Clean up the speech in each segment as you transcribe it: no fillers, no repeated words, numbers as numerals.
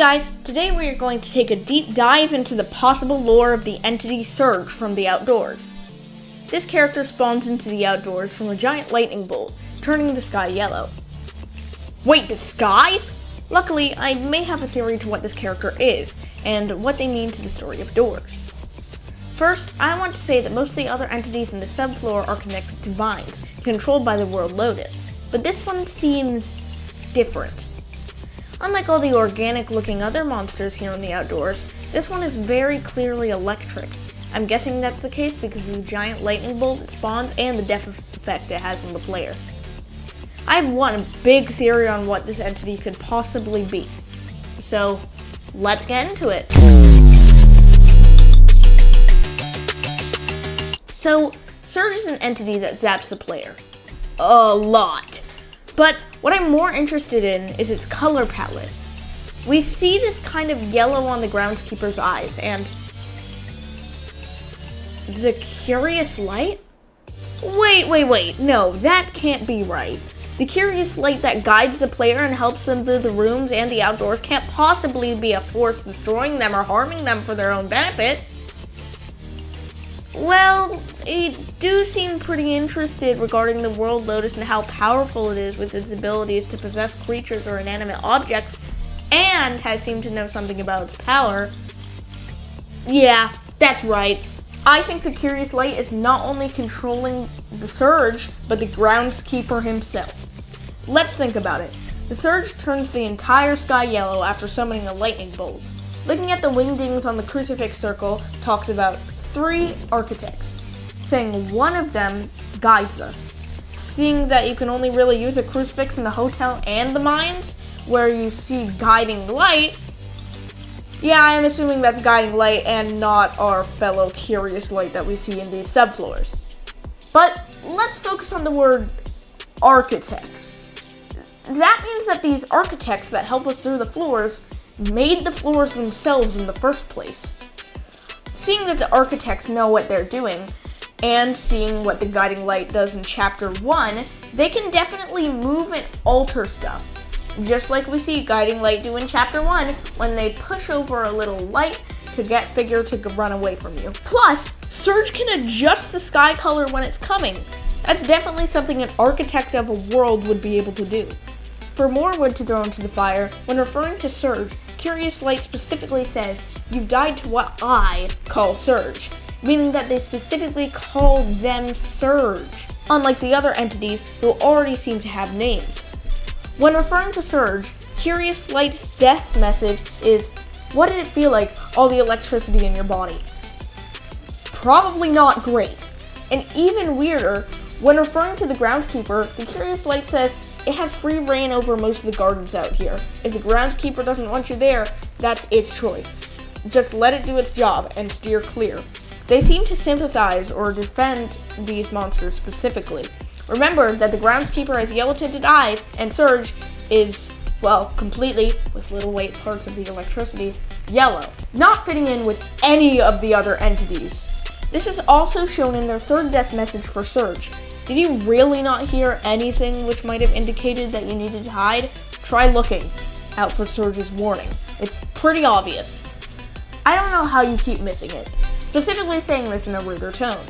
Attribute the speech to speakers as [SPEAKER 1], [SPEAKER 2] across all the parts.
[SPEAKER 1] guys, today we are going to take a deep dive into the possible lore of the entity Surge from the outdoors. This character spawns into the outdoors from a giant lightning bolt, turning the sky yellow. Wait, the sky? Luckily, I may have a theory to what this character is, and what they mean to the story of doors. First, I want to say that most of the other entities in the subfloor are connected to vines, controlled by the World Lotus, but this one seems different. Unlike all the organic-looking other monsters here in the outdoors, this one is very clearly electric. I'm guessing that's the case because of the giant lightning bolt it spawns and the death effect it has on the player. I have one big theory on what this entity could possibly be. So, let's get into it. So, Surge is an entity that zaps the player. A lot. But what I'm more interested in is its color palette. We see this kind of yellow on the groundskeeper's eyes, and the curious light? Wait, no, that can't be right. The curious light that guides the player and helps them through the rooms and the outdoors can't possibly be a force destroying them or harming them for their own benefit. Well, I do seem pretty interested regarding the World Lotus and how powerful it is with its abilities to possess creatures or inanimate objects, and has seemed to know something about its power. Yeah, that's right. I think the Curious Light is not only controlling the Surge, but the groundskeeper himself. Let's think about it. The Surge turns the entire sky yellow after summoning a lightning bolt. Looking at the wingdings on the crucifix circle talks about 3 architects, saying one of them guides us. Seeing that you can only really use a crucifix in the hotel and the mines, where you see guiding light, yeah, I'm assuming that's guiding light and not our fellow curious light that we see in these subfloors. But let's focus on the word architects. That means that these architects that help us through the floors made the floors themselves in the first place. Seeing that the architects know what they're doing, and seeing what the guiding light does in Chapter 1, they can definitely move and alter stuff. Just like we see guiding light do in Chapter 1, when they push over a little light to get figure to run away from you. Plus, Surge can adjust the sky color when it's coming. That's definitely something an architect of a world would be able to do. For more wood to throw into the fire, when referring to Surge, Curious Light specifically says, "You've died to what I call Surge," meaning that they specifically call them Surge, unlike the other entities who already seem to have names. When referring to Surge, Curious Light's death message is, "What did it feel like, all the electricity in your body?" Probably not great. And even weirder, when referring to the groundskeeper, the Curious Light says, "It has free reign over most of the gardens out here. If the groundskeeper doesn't want you there, that's its choice. Just let it do its job and steer clear." They seem to sympathize or defend these monsters specifically. Remember that the groundskeeper has yellow-tinted eyes, and Surge is, well, completely, with little white parts of the electricity, yellow, not fitting in with any of the other entities. This is also shown in their third death message for Surge. Did you really not hear anything which might have indicated that you needed to hide? Try looking out for Surge's warning. It's pretty obvious. I don't know how you keep missing it, specifically saying this in a ruder tone.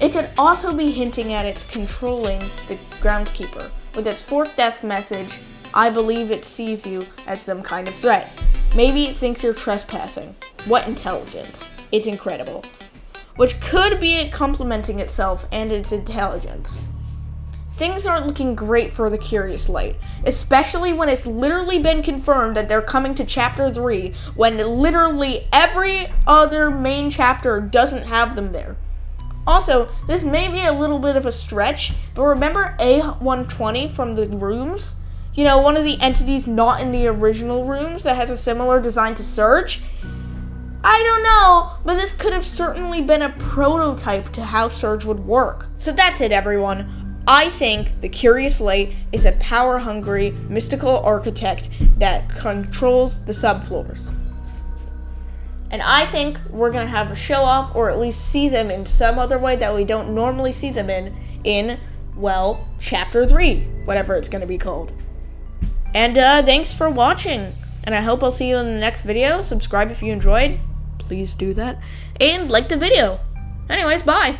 [SPEAKER 1] It could also be hinting at its controlling the groundskeeper. With its fourth death message, "I believe it sees you as some kind of threat." Maybe it thinks you're trespassing. What intelligence. It's incredible. Which could be it complementing itself and its intelligence. Things aren't looking great for the Curious Light, especially when it's literally been confirmed that they're coming to Chapter 3, when literally every other main chapter doesn't have them there. Also, this may be a little bit of a stretch, but remember A120 from the rooms? You know, one of the entities not in the original rooms that has a similar design to Surge? I don't know, but this could have certainly been a prototype to how Surge would work. So that's it, everyone. I think the Curious Light is a power-hungry, mystical architect that controls the subfloors. And I think we're going to have a show-off, or at least see them in some other way that we don't normally see them in, well, Chapter 3, whatever it's going to be called. And thanks for watching. And I hope I'll see you in the next video. Subscribe if you enjoyed. Please do that. And like the video. Anyways, bye.